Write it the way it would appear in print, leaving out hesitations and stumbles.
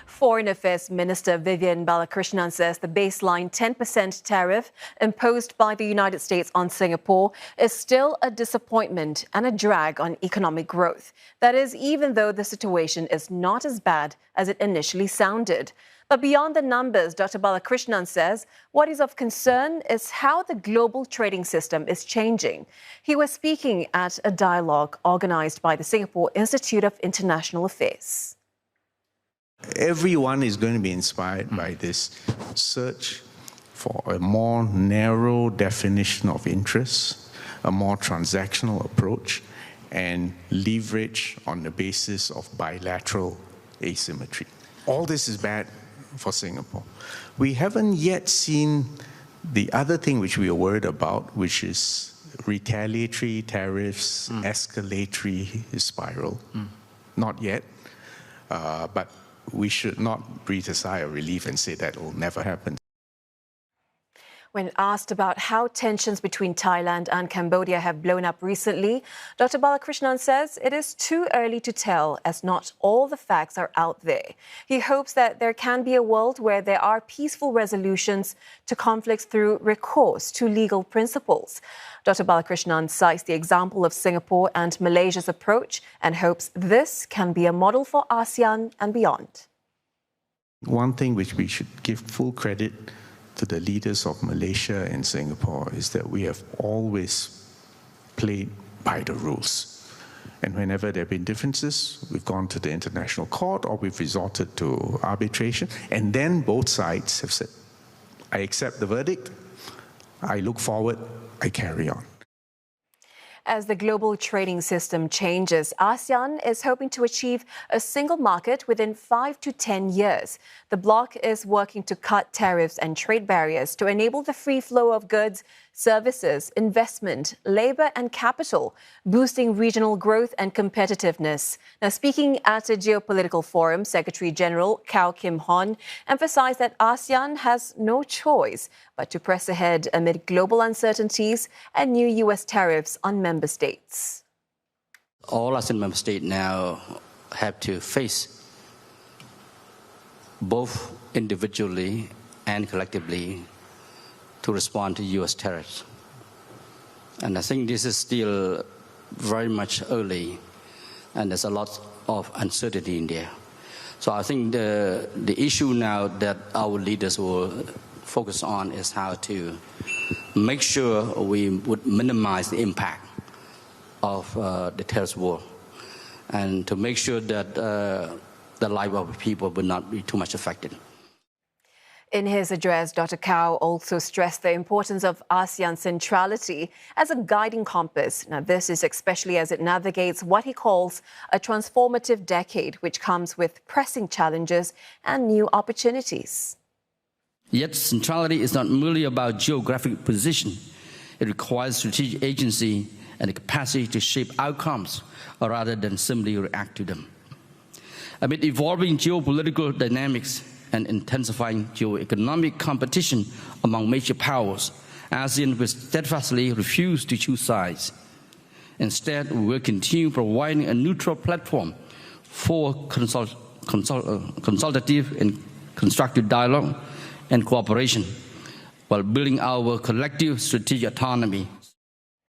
Foreign Affairs Minister Vivian Balakrishnan says the baseline 10% tariff imposed by the United States on Singapore is still a disappointment and a drag on economic growth. That is, even though the situation is not as bad as it initially sounded. But beyond the numbers, Dr. Balakrishnan says what is of concern is how the global trading system is changing. He was speaking at a dialogue organised by the Singapore Institute of International Affairs. Everyone is going to be inspired by this search for a more narrow definition of interests, a more transactional approach, and leverage on the basis of bilateral asymmetry. All this is bad for Singapore. We haven't yet seen the other thing which we are worried about, which is retaliatory tariffs, escalatory spiral. Not yet, but we should not breathe a sigh of relief and say that will never happen. When asked about how tensions between Thailand and Cambodia have blown up recently, Dr. Balakrishnan says it is too early to tell as not all the facts are out there. He hopes that there can be a world where there are peaceful resolutions to conflicts through recourse to legal principles. Dr. Balakrishnan cites the example of Singapore and Malaysia's approach and hopes this can be a model for ASEAN and beyond. One thing which we should give full credit to the leaders of Malaysia and Singapore is that we have always played by the rules. And whenever there have been differences, we've gone to the international court or we've resorted to arbitration. And then both sides have said, I accept the verdict, I look forward, I carry on. As the global trading system changes, ASEAN is hoping to achieve a single market within 5 to 10 years. The bloc is working to cut tariffs and trade barriers to enable the free flow of goods, services, investment, labour and capital, boosting regional growth and competitiveness. Now, speaking at a geopolitical forum, Secretary-General Kao Kim Hon emphasised that ASEAN has no choice but to press ahead amid global uncertainties and new US tariffs on member states. All ASEAN member states now have to face both individually and collectively to respond to US tariffs. And I think this is still very much early, and there's a lot of uncertainty in there. So I think the issue now that our leaders will focus on is how to make sure we would minimize the impact of the tariff war, and to make sure that the life of people will not be too much affected. In his address, Dr. Kao also stressed the importance of ASEAN centrality as a guiding compass. Now, this is especially as it navigates what he calls a transformative decade, which comes with pressing challenges and new opportunities. Yet, centrality is not merely about geographic position. It requires strategic agency and the capacity to shape outcomes rather than simply react to them. Amid evolving geopolitical dynamics and intensifying geo-economic competition among major powers, ASEAN will steadfastly refuse to choose sides. Instead, we will continue providing a neutral platform for consultative and constructive dialogue and cooperation while building our collective strategic autonomy